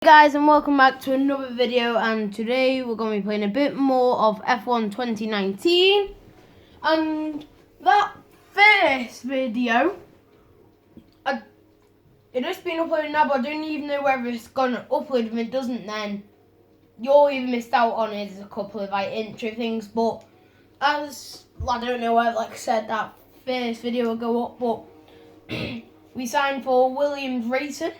Hey guys, and welcome back to another video, and today we're going to be playing a bit more of F1 2019. And that first video, it has been uploaded now, but I don't even know whether it's going to upload. If it doesn't, then you'll even missed out on it. There's a couple of intro things, but as I don't know whether, like I said, that first video will go up, but we signed for Williams Racing.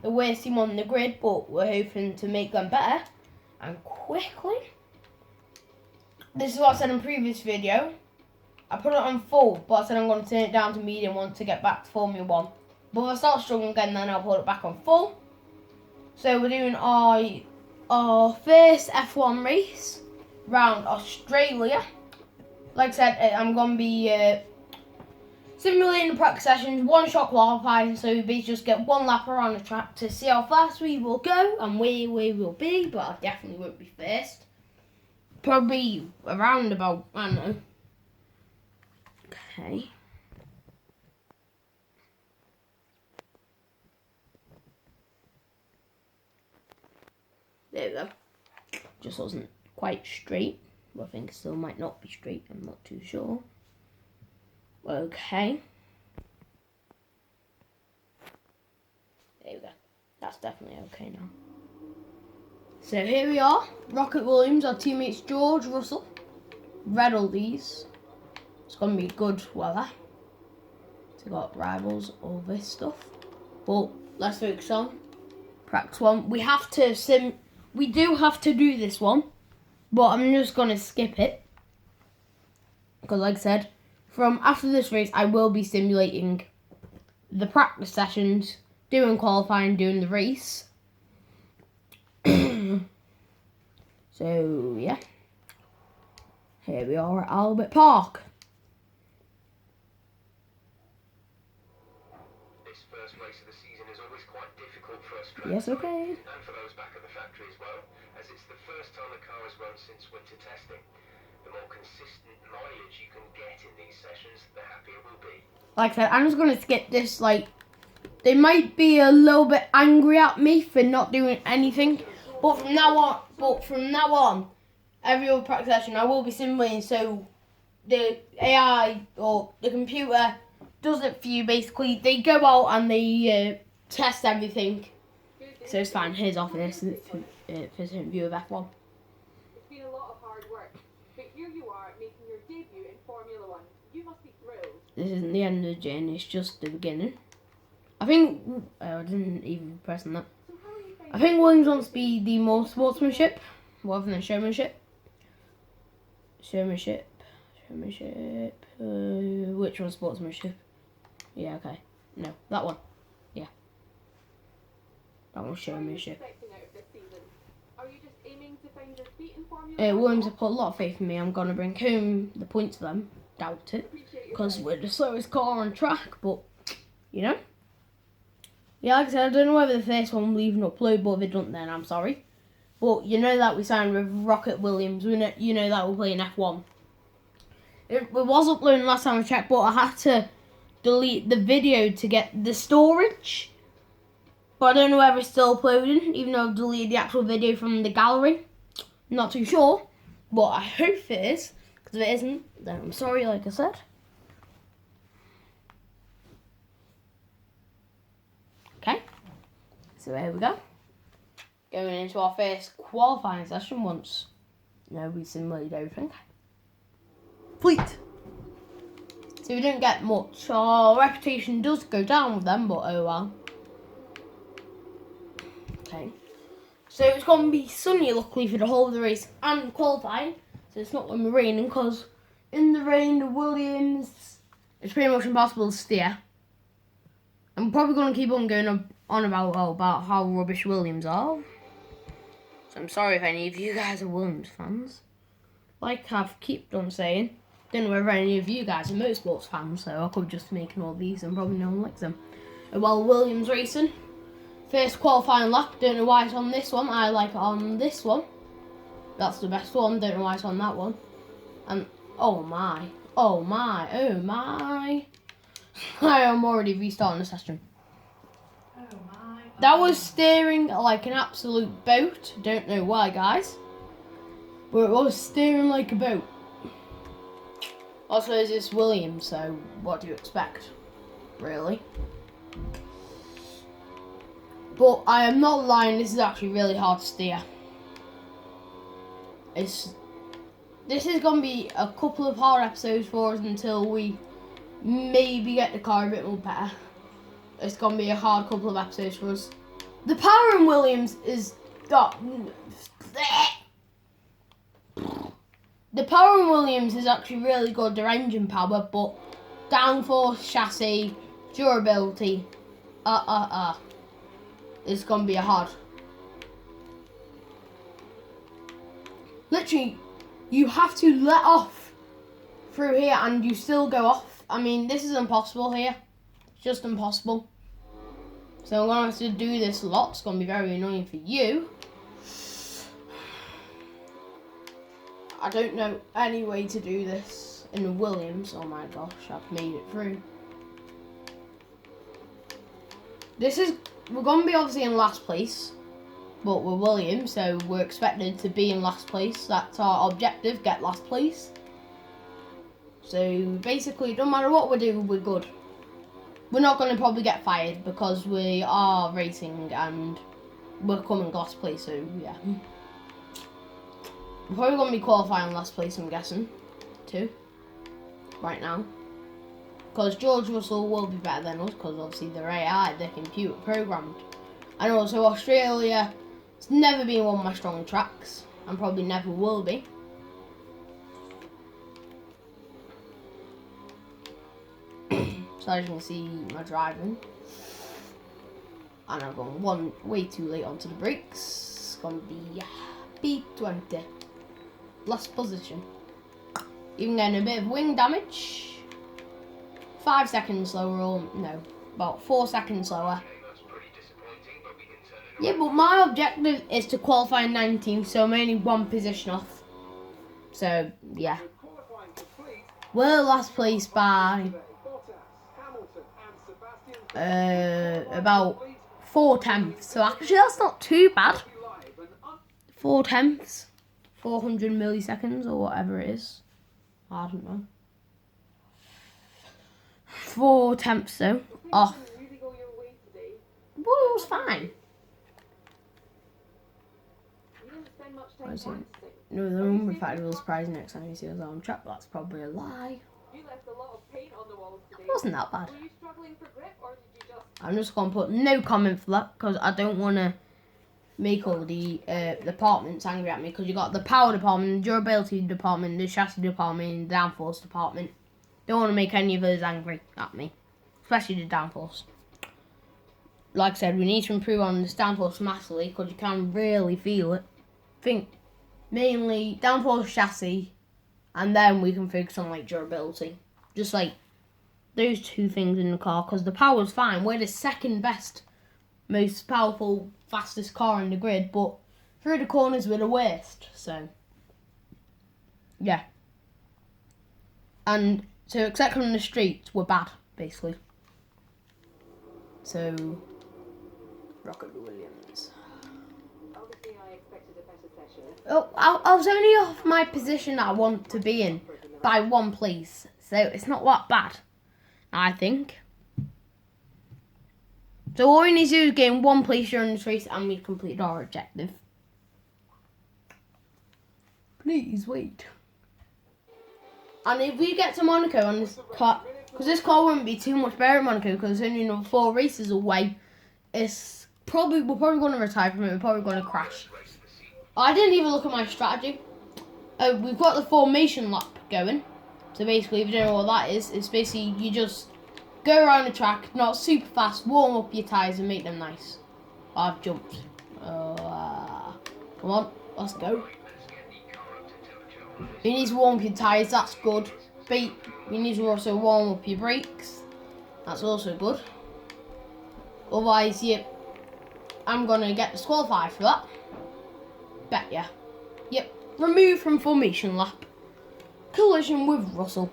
The worst team on the grid, but we're hoping to make them better and quickly. This is what I said in the previous video. I put it on full, but I said I'm going to turn it down to medium once to get back to Formula 1. But if I start struggling again, then I'll put it back on full. So we're doing our first F1 race round Australia. Like I said, I'm going to be simulating the practice sessions, one-shot qualifying, so we basically just get one lap around the track to see how fast we will go and where we will be, but I definitely won't be first. Probably around about, I don't know. Okay. There we go. Just wasn't quite straight. Well, I think it still might not be straight, I'm not too sure. Okay. There we go. That's definitely okay now. So here we are. Rocket Williams, our teammates George Russell. Read all these. It's going to be good weather. So got rivals, all this stuff. But let's focus on practice one. We do have to do this one. But I'm just going to skip it. Because like I said, from after this race, I will be simulating the practice sessions, doing qualifying, doing the race. So, yeah. Here we are at Albert Park. This first race of the season is always quite difficult for us. Yes, okay. And for those back at the factory as well, as it's the first time the car has run since winter testing. The more consistent mileage you can get in these sessions, the happier we'll be. Like I said, I'm just going to skip this. They might be a little bit angry at me for not doing anything. But from now on, every other practice session, I will be simulating. So the AI or the computer does it for you, basically. They go out and they test everything. So it's fine. Here's off this first view of F1. It's been a lot of hard work, but here you are making your debut in Formula 1. You must be thrilled. This isn't the end of the journey, it's just the beginning. I think, I didn't even press on that. So how are you finding I think Williams wants to be the more sportsmanship rather than showmanship. Showmanship. Which one's sportsmanship? Yeah, okay. No, that one. Yeah. That one's What are you showmanship. expecting out of this season? Are you just aiming to find your feet in Formula 1? Williams have put a lot of faith in me. I'm going to bring home the points for them. Doubt it. Because we're the slowest car on track, but, you know. Yeah, like I said, I don't know whether the first one will even upload, but if it doesn't, then I'm sorry. But you know that we signed with Rocket Williams. You know that we're playing F1. It was uploading last time I checked, but I had to delete the video to get the storage. But I don't know whether it's still uploading, even though I've deleted the actual video from the gallery. I'm not too sure, but I hope it is. Because if it isn't, then I'm sorry, like I said. Okay, so here we go. Going into our first qualifying session once, we simulated everything. Complete. So we didn't get much. Our reputation does go down with them, but oh well. Okay. So it's going to be sunny, luckily, for the whole of the race and qualifying. So it's not going to be raining, because in the rain, the Williams, it's pretty much impossible to steer. I'm probably going to keep on going on about how rubbish Williams are. So I'm sorry if any of you guys are Williams fans. Like I've kept on saying, don't know whether any of you guys are motorsports fans, so I could just making all these and probably no one likes them. Well, Williams Racing, first qualifying lap, don't know why it's on this one, I like it on this one. That's the best one, don't know why it's on that one. And, oh my. I am already restarting the session. Oh my. That was steering like an absolute boat. Don't know why, guys. But it was steering like a boat. Also, is this Williams, so what do you expect? Really? But I am not lying, this is actually really hard to steer. This is going to be a couple of hard episodes for us until we maybe get the car a bit more better. It's going to be a hard couple of episodes for us. The power in Williams is... The power in Williams is actually really good, their engine power, but downforce, chassis, durability, it's going to be a hard. Literally, you have to let off through here and you still go off. I mean, this is impossible here. It's just impossible. So I'm going to have to do this a lot. It's going to be very annoying for you. I don't know any way to do this in the Williams. Oh my gosh, I've made it through. We're going to be obviously in last place, but we're Williams, so we're expected to be in last place. That's our objective, get last place. So basically, no matter what we do, we're good. We're not going to probably get fired because we are racing and we're coming last place, so yeah. We're probably going to be qualifying last place, I'm guessing, too, right now. Because George Russell will be better than us, because obviously they're AI, they're computer programmed. And also Australia, it's never been one of my strong tracks, and probably never will be. So as you can see, my driving. And I've gone way too late onto the brakes. It's going to be P20. Last position. Even getting a bit of wing damage. 5 seconds slower, or no, about 4 seconds slower. Yeah, but my objective is to qualify in 19th, so I'm only one position off. So, yeah. We're last place by about 4/10. So actually that's not too bad. 4/10. 400 milliseconds or whatever it is. I don't know. 4/10 though. Off. Well, it was fine. I see. No, the room in fact will surprise next time you see us on track. That's probably a lie. It wasn't that bad. I'm just gonna put no comment for that because I don't want to make all the departments angry at me, because you got the power department, the durability department, the chassis department, the downforce department. Don't want to make any of those angry at me, especially the downforce. Like I said, we need to improve on this downforce massively because you can really feel it. I think mainly downforce, chassis, and then we can focus on like durability. Just like those two things in the car, because the power's fine. We're the second best, most powerful, fastest car in the grid, but through the corners we're the worst. So yeah, and so except on the streets we're bad basically. So Rocket Williams. Obviously, I expected a better session. Oh, I was only off my position that I want to be in by 1 place, so it's not that bad, I think. So all we need to do is gain 1 place during this race and we've completed our objective. Please wait. And if we get to Monaco on this car, because this car wouldn't be too much better at Monaco because it's only another 4 races away, we're probably going to retire from it, we're probably going to crash. I didn't even look at my strategy. We've got the formation lap going. So basically, if you don't know what that is, it's basically you just go around the track, not super fast, warm up your tyres and make them nice. I've jumped. Come on, let's go. You need to warm up your tyres, that's good. You need to also warm up your brakes. That's also good. Otherwise, I'm going to get disqualified for that. Bet ya. Yep, removed from formation lap. Collision with Russell.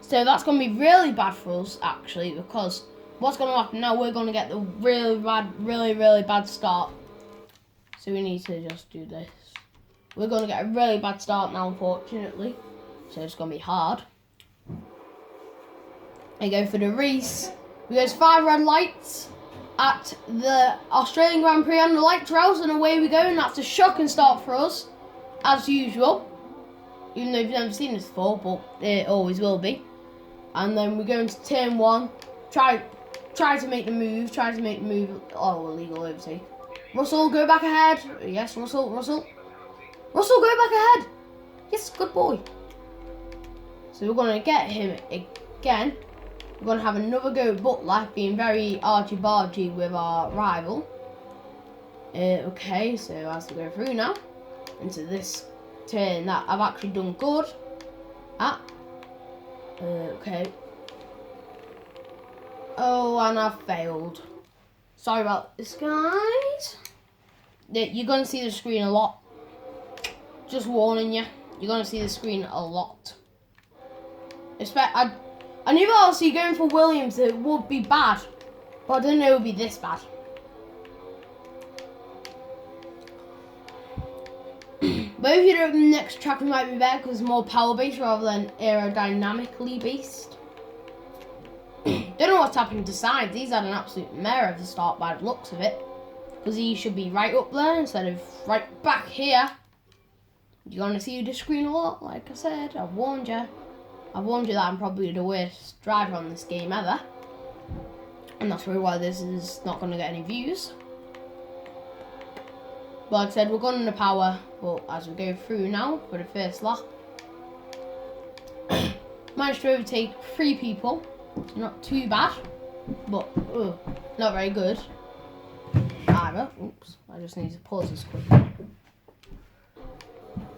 So that's going to be really bad for us, actually, because what's going to happen now, we're going to get the really bad start. So we need to just do this. We're going to get a really bad start now, unfortunately. So it's going to be hard. I go for the race. We go 5 red lights at the Australian Grand Prix on the light trails, and away we go, and that's a shocking start for us, as usual. Even though you've never seen this before, but it always will be. And then we go into turn 1. Try to make the move. Oh, illegal overtake. Russell, go back ahead. Yes, Russell, go back ahead. Yes, good boy. So we're going to get him again. We're going to have another go at Butler, being very argy-bargy with our rival. Okay, so as we go through now, into this turn that I've actually done good at. Okay. Oh, and I've failed. Sorry about this, guys. You're going to see the screen a lot. Just warning you, you're going to see the screen a lot. I knew obviously going for Williams it would be bad, but I didn't know it would be this bad. But if you do the next track, it might be better because it's more power based rather than aerodynamically based. Don't know what's happened to Sainz. He's had an absolute mare of the start by the looks of it, because he should be right up there instead of right back here. You're going to see the screen a lot, like I said. I've warned you. I've warned you that I'm probably the worst driver on this game ever. And that's probably why this is not going to get any views. But like I said, we're going in the power. But as we go through now for the first lap, managed to overtake 3 people. Not too bad, but not very good either. Oops, I just need to pause this quickly.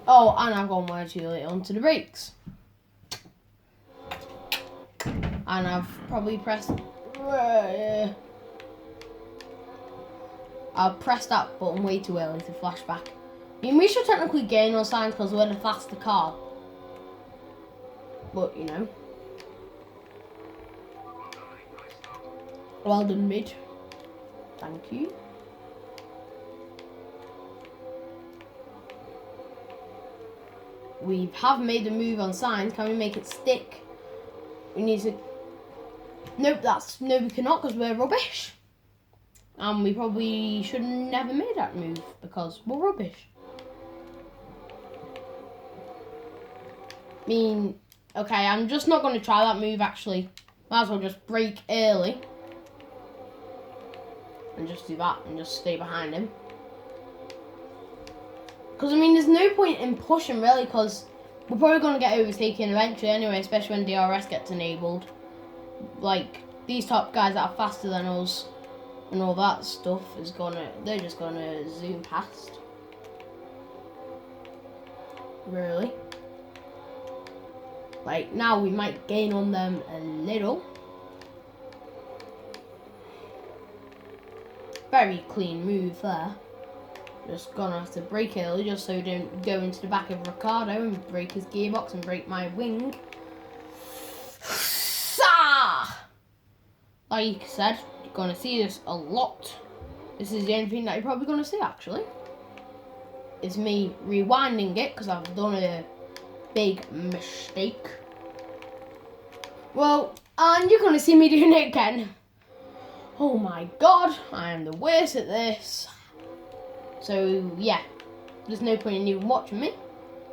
Oh, and I've gone way too late onto the brakes. And I've probably pressed... I've pressed that button way too early to flash back. I mean, we should technically gain on Sainz because we're the faster car. But, you know. Well done, mid. Thank you. We have made the move on Sainz. Can we make it stick? We need to... Nope, no, we cannot because we're rubbish. And we probably should have never made that move because we're rubbish. I mean, okay, I'm just not going to try that move actually. Might as well just brake early. And just do that and just stay behind him. Because, I mean, there's no point in pushing, really, because we're probably going to get overtaken eventually anyway, especially when DRS gets enabled. Like, these top guys that are faster than us and all that stuff is they're just going to zoom past. Really. Like, now we might gain on them a little. Very clean move there. Just gonna have to brake early just so we don't go into the back of Ricardo and break his gearbox and break my wing. Like I said, you're gonna see this a lot. This is the only thing that you're probably gonna see actually. It's me rewinding it because I've done a big mistake. Well, and you're gonna see me doing it again. Oh my god, I am the worst at this. So yeah, there's no point in even watching me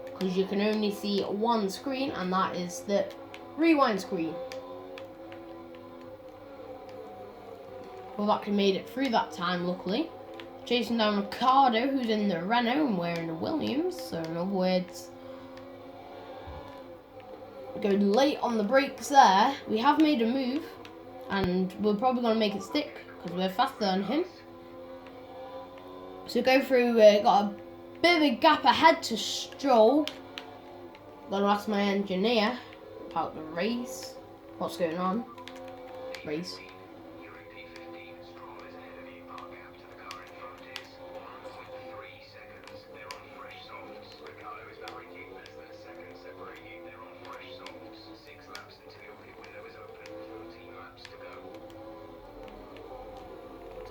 because you can only see one screen, and that is the rewind screen. We've actually made it through that time, luckily. Chasing down Ricardo, who's in the Renault and wearing the Williams. So in other words, going late on the brakes there. We have made a move, and we're probably going to make it stick because we're faster than him. So go through, got a bit of a gap ahead to Stroll. Gonna ask my engineer about the race. What's going on? Race.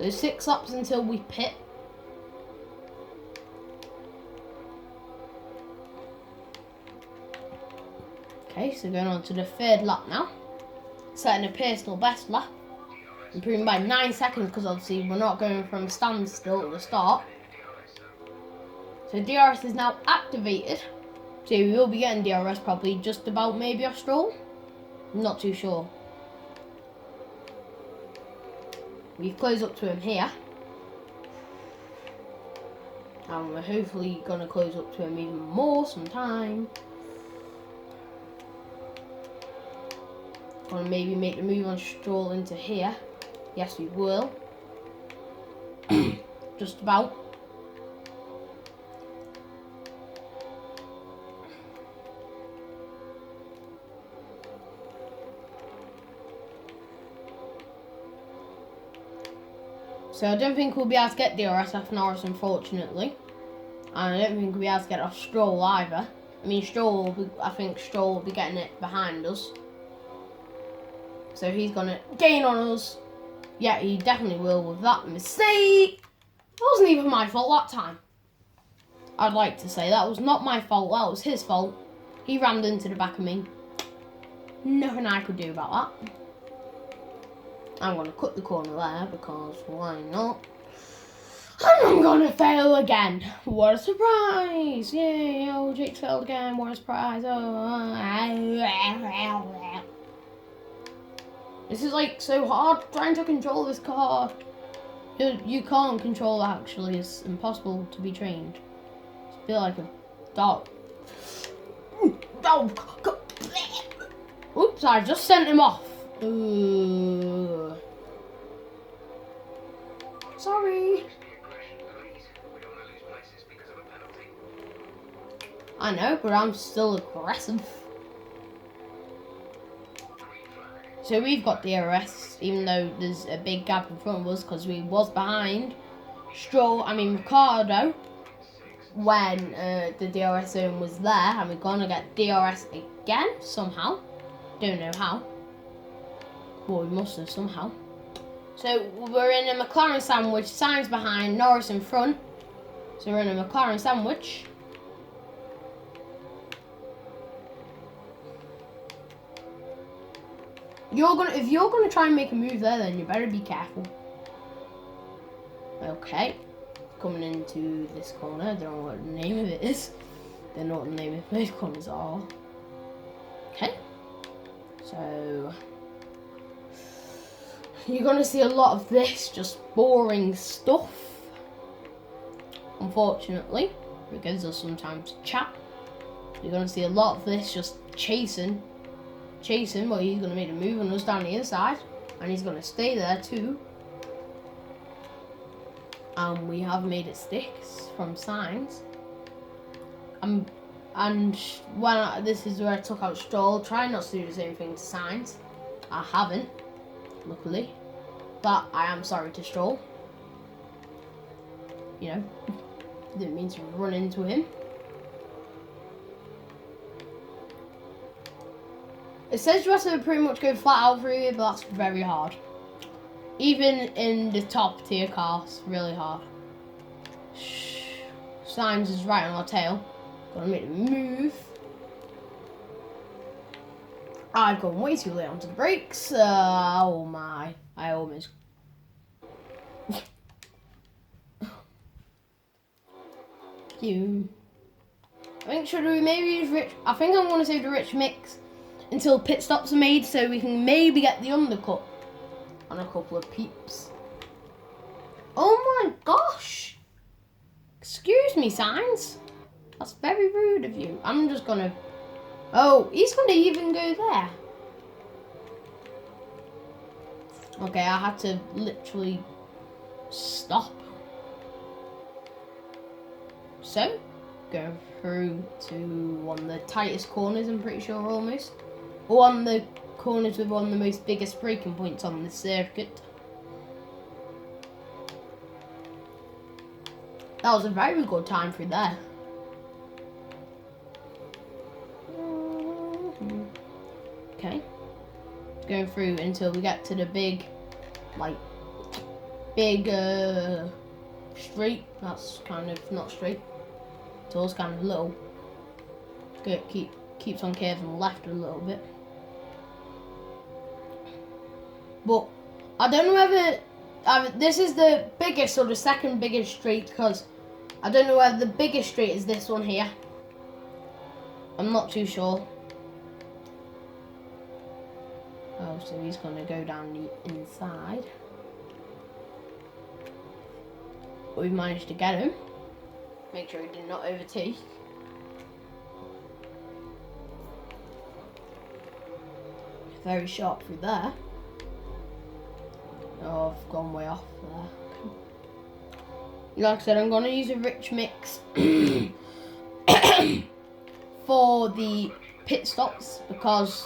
So 6 laps until we pit. Okay, so going on to the 3rd lap now. Setting a personal best lap. Improving by 9 seconds because obviously we're not going from standstill at the start. So DRS is now activated. So we will be getting DRS probably just about maybe a Stroll. I'm not too sure. We've closed up to him here. And we're hopefully going to close up to him even more sometime. Or maybe make the move on Stroll into here. Yes, we will. Just about. So I don't think we'll be able to get DRS off Norris, unfortunately. And I don't think we'll be able to get off Stroll either. I mean, I think Stroll will be getting it behind us. So he's going to gain on us. Yeah, he definitely will with that mistake. It wasn't even my fault that time. I'd like to say that was not my fault. That was his fault. He rammed into the back of me. Nothing I could do about that. I'm going to cut the corner there because why not? And I'm going to fail again. What a surprise. Yay, oh, Jake's failed again. What a surprise. Oh. This is like so hard trying to control this car. You can't control it actually. It's impossible to be trained. It's a bit like a dog. Oops, I just sent him off. Sorry. I know, but I'm still aggressive. So we've got DRS, even though there's a big gap in front of us because we was behind Ricardo when the DRS zone was there, and we're gonna get DRS again somehow. Don't know how. Well, we must have somehow. So we're in a McLaren sandwich, Sainz behind, Norris in front. So we're in a McLaren sandwich. If you're gonna try and make a move there, then you better be careful. Okay, coming into this corner. I don't know what the name of it is. I don't know what the name of those corners are. Okay, so you're gonna see a lot of this, just boring stuff. Unfortunately, because there's sometimes chat. You're gonna see a lot of this, just chasing, but he's going to make a move on us down the inside, and he's going to stay there too. And we have made it sticks from Sainz. And when this is where I took out Stroll, try not to do the same thing to Sainz. I haven't, luckily, but I am sorry to Stroll. You know, didn't mean to run into him. It says you have to pretty much go flat out through here, but that's very hard. Even in the top tier cars, really hard. Sainz is right on our tail. Gotta make the move. I've gone way too late onto the brakes. Oh my. I almost... I think should we maybe use Rich... I think I'm going to save the Rich Mix until pit stops are made, so we can maybe get the undercut on a couple of peeps. Oh my gosh! Excuse me, Sainz. That's very rude of you. I'm just gonna... Oh, he's gonna even go there. Okay, I had to literally stop. So, go through to one of the tightest corners, I'm pretty sure, almost. Or one of the corners with one of the most biggest braking points on the circuit. That was a very good time through there. Okay. Going through until we get to the big, like, big street. That's kind of not straight. It's also kind of little. Keeps on curving left a little bit. But I don't know whether this is the biggest or the second biggest street, because I don't know whether the biggest street is this one here. I'm not too sure. Oh, so he's going to go down the inside. But we've managed to get him. Make sure he did not overtake. Very sharp through there. Oh, I've gone way off there. Like I said, I'm going to use a rich mix for the pit stops, because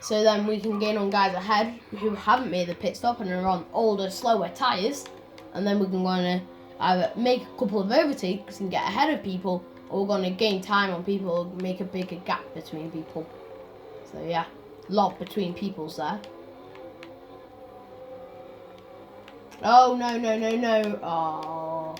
so then we can gain on guys ahead who haven't made the pit stop and are on older, slower tyres, and then we're going to either make a couple of overtakes and get ahead of people, or we're going to gain time on people, make a bigger gap between people. So yeah, a lot between people's there. Oh, no, no, no, no. Oh.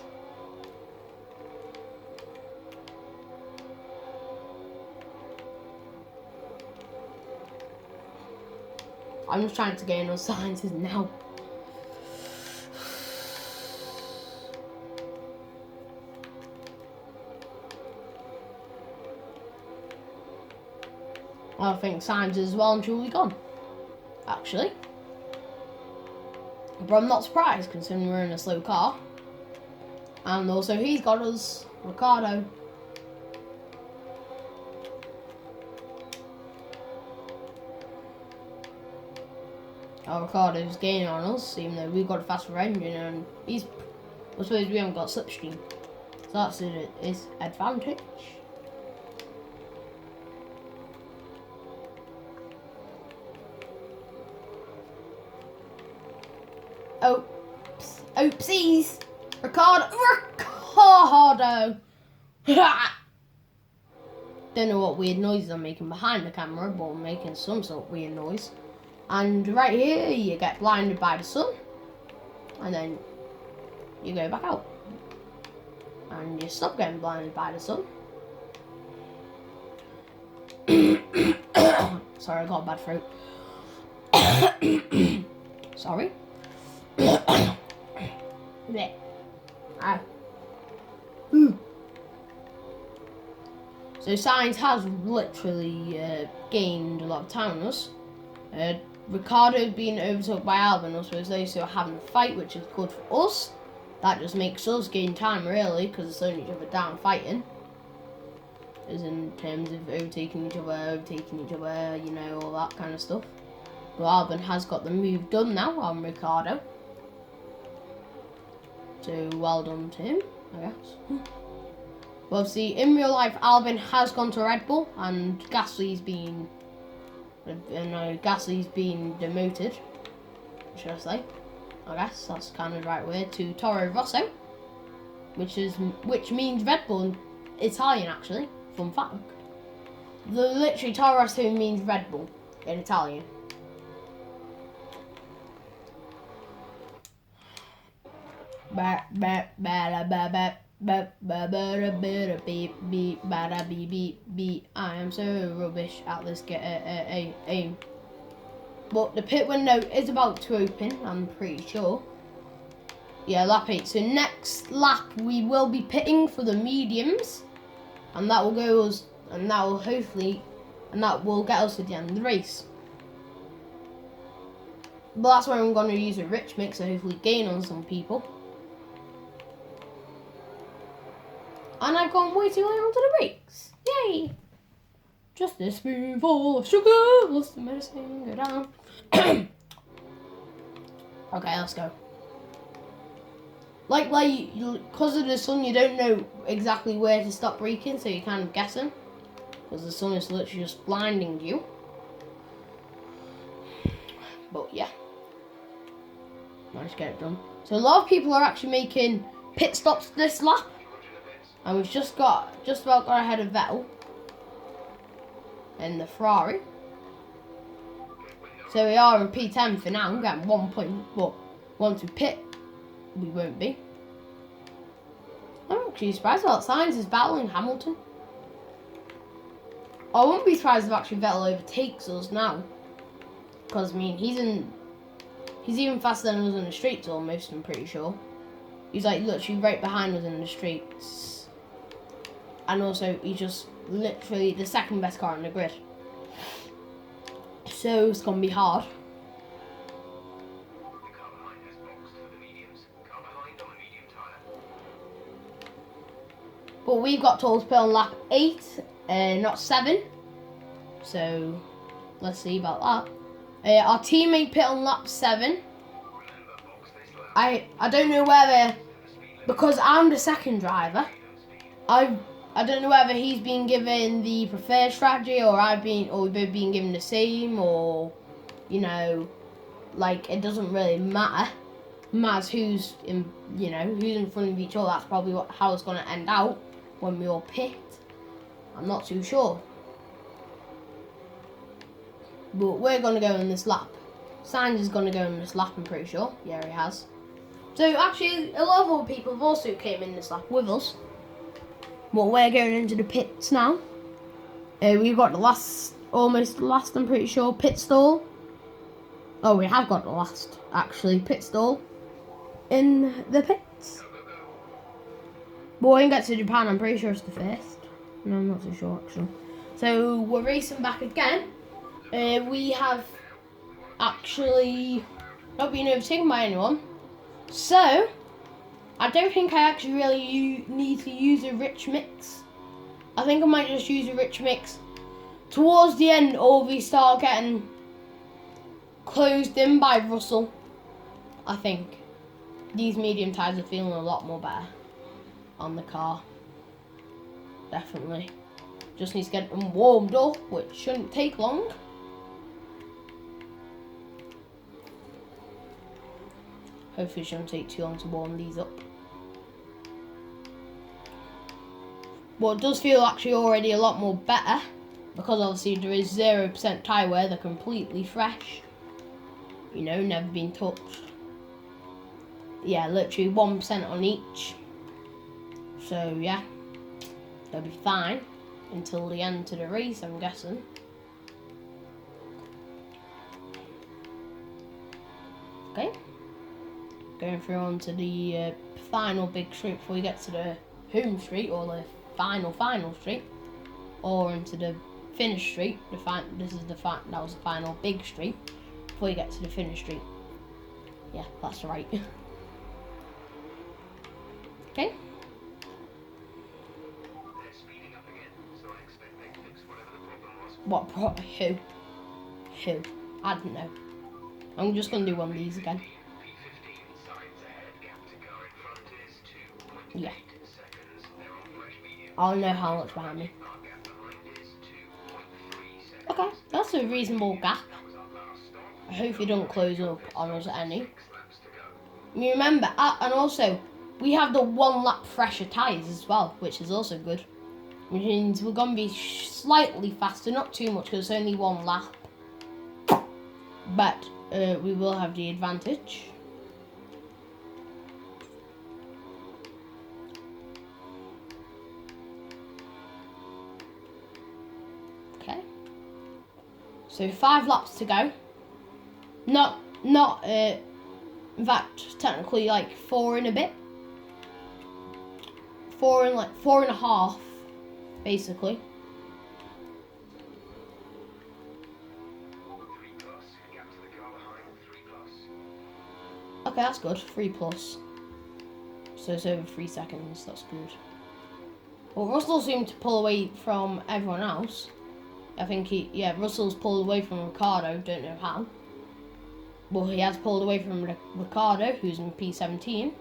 I'm just trying to gain on sciences now. I think science is well and truly gone, actually. But I'm not surprised, considering we're in a slow car. And also he's got us, Ricardo. Ricardo's gaining on us, even though we've got a faster engine, and I suppose we haven't got slipstream. So that's his advantage. Oops. Oopsies! Ricardo! Don't know what weird noises I'm making behind the camera, but I'm making some sort of weird noise. And right here, you get blinded by the sun, and then you go back out, and you stop getting blinded by the sun. Sorry, I got a bad throat. Sorry. So science has literally gained a lot of time on us. Ricardo being overtook by Albon, I suppose those two are having a fight, which is good for us. That just makes us gain time, really, because it's slowing each other down fighting. As in terms of overtaking each other, you know, all that kind of stuff. But Albon has got the move done now on Ricardo. So well done to him, I guess. But obviously, in real life, Albon has gone to Red Bull, and Gasly's been demoted, should I say? I guess that's kind of the right word, to Toro Rosso, which means Red Bull in Italian, actually. Fun fact. Literally, Toro Rosso means Red Bull in Italian. I am so rubbish at this aim. But the pit window is about to open, I'm pretty sure. Yeah, lap 8. So next lap we will be pitting for the mediums, and that will get us to the end of the race. But that's where I'm going to use a rich mix to hopefully gain on some people. And I've gone way too late onto the brakes. Yay! Just a spoonful of sugar, let's the medicine go down. Okay, let's go. Like, because of the sun, you don't know exactly where to stop braking, so you're kind of guessing. Because the sun is literally just blinding you. But yeah. Managed to get it done. So a lot of people are actually making pit stops this lap. And we've just about got ahead of Vettel in the Ferrari. So we are in P10 for now. I'm getting 1 point, but once we pit, we won't be. I'm actually surprised about Sainz is battling Hamilton. I wouldn't be surprised if actually Vettel overtakes us now. Because, I mean, he's even faster than us in the streets almost, I'm pretty sure. He's like literally right behind us in the streets. And also, he's just literally the second best car on the grid. So, it's going to be hard. The car behind has boxed for the mediums. Car behind on the medium tyre. But we've got told to put on lap 8, not 7. So, let's see about that. Our teammate put on lap 7. Remember, box this lap. I don't know whether, because I'm the second driver, I don't know whether he's been given the preferred strategy or we've both been given the same, or, you know, like, it doesn't really matter. It matters who's in, you know, who's in front of each other. That's probably how it's going to end out when we all pit. I'm not too sure. But we're going to go in this lap. Sainz is going to go in this lap, I'm pretty sure. Yeah, he has. So, actually, a lot of other people have also came in this lap with us. But we're going into the pits now. We've got the almost last, I'm pretty sure, pit stall. Oh, we have got the last, actually, pit stall in the pits. But when we get to Japan, I'm pretty sure it's the first. No, I'm not too sure, actually. So, we're racing back again. We have actually not been overtaken by anyone. So, I don't think I actually really need to use a rich mix. I think I might just use a rich mix towards the end, or we start getting closed in by Russell. I think these medium tyres are feeling a lot more better on the car. Definitely. Just need to get them warmed up, which shouldn't take long. Hopefully it shouldn't take too long to warm these up. But it does feel actually already a lot more better, because obviously there is 0% tyre wear. They're completely fresh. You know, never been touched. Yeah, literally 1% on each. So yeah, they'll be fine until the end of the race, I'm guessing. Okay. Going through onto the final big street before we get to the home street, or the final street, or into the finish street. That was the final big street before you get to the finish street. Yeah, that's right. Okay. They're speeding up again, so I expect they fix whatever the problem was. What Who? I don't know. I'm just gonna do one of these again. P15 signs ahead, gap to car in front is 2.8 Yeah. seconds. They're on fresh medium. I'll know how much behind me. Our gap behind is 2.3 seconds. Okay, that's a reasonable gap. That was our last stop. I hope you don't close up on us any. 6 laps to go. You remember, and also, we have the 1 lap fresher tyres as well, which is also good. Which means we're going to be slightly faster, not too much because it's only 1 lap. But we will have the advantage. Okay. So 5 laps to go. In fact, technically like 4 and a bit. 4.5, basically. 3 plus. Gap to the car behind, 3 plus. Okay, that's good. 3 plus. So it's over 3 seconds. That's good. Well, Russell seemed to pull away from everyone else. I think Russell's pulled away from Ricardo. Don't know how. Well, he has pulled away from Ricardo, who's in P17.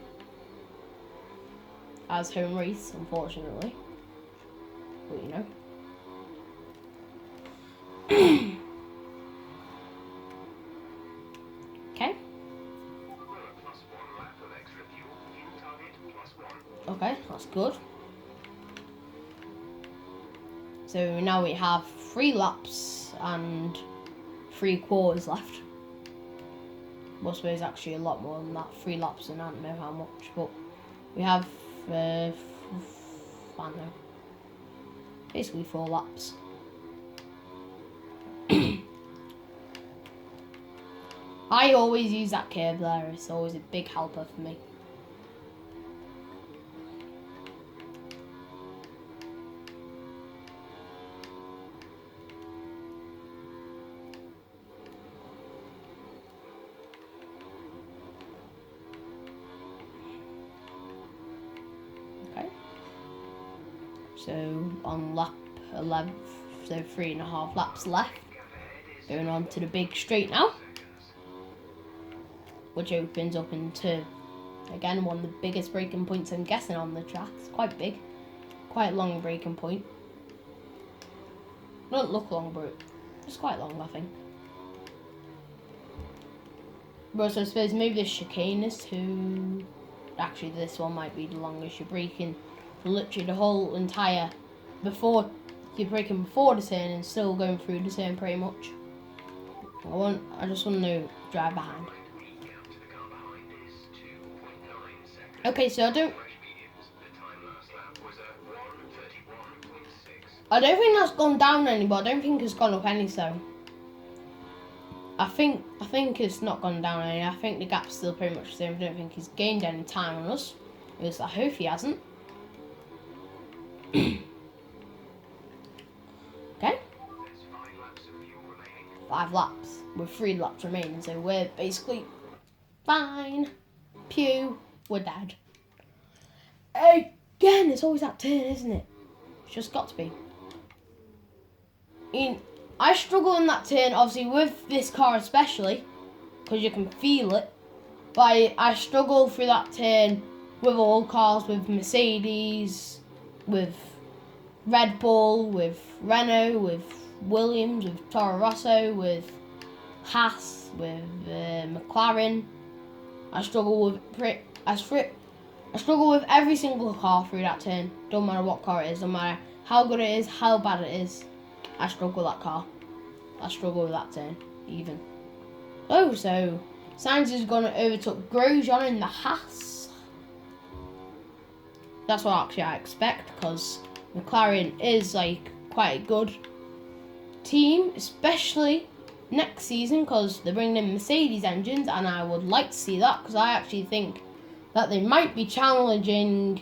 As home race, unfortunately. But you know. Okay. Well, a plus 1 lap of extra fuel. Fuel target plus 1. Okay, that's good. So now we have 3 laps and 3 quarters left. Well, I suppose actually a lot more than that. 3 laps and I don't know how much, but we have, I don't know, basically 4 laps. I always use that curve there. It's always a big helper for me. Okay. So on lap 11, so 3.5 laps left. Going on to the big straight now, which opens up into, again, one of the biggest braking points I'm guessing on the track. It's quite big, quite long braking point. Don't look long, but it's quite long, I think. But so I suppose maybe the chicane is too. Actually, this one might be the longest. You're braking literally the whole entire before you're braking before the turn and still going through the turn pretty much. I just want to drive behind. Okay, so I don't think that's gone down any, but I don't think it's gone up any. So I think it's not gone down any. I think the gap's still pretty much the same. I don't think he's gained any time on us. At least I hope he hasn't. Okay. 5 laps with 3 laps remaining, so we're basically fine. Pew, we're dead. Again, it's always that turn, isn't it? It's just got to be. I struggle in that turn, obviously, with this car especially, because you can feel it. But I struggle through that turn with all cars, with Mercedes, with Red Bull, with Renault, with Williams, with Toro Rosso, with Haas, with McLaren. I struggle with every single car through that turn. Don't matter what car it is, don't matter how good it is, how bad it is. I struggle with that car. I struggle with that turn, even. Oh, so Sainz is going to overtook Grosjean in the Haas. That's what actually I expect, because McLaren is like quite a good team, especially next season, because they're bringing in Mercedes engines, and I would like to see that, because I actually think that they might be challenging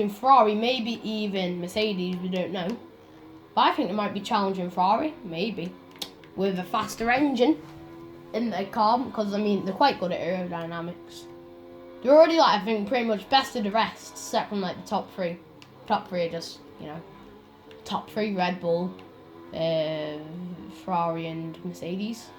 Ferrari, maybe even Mercedes, we don't know. But I think they might be challenging Ferrari, maybe, with a faster engine in their car, because, I mean, they're quite good at aerodynamics. They're already, like, I think, pretty much best of the rest, except from, like, the top 3. Top 3 are just, you know, top 3, Red Bull, Ferrari and Mercedes.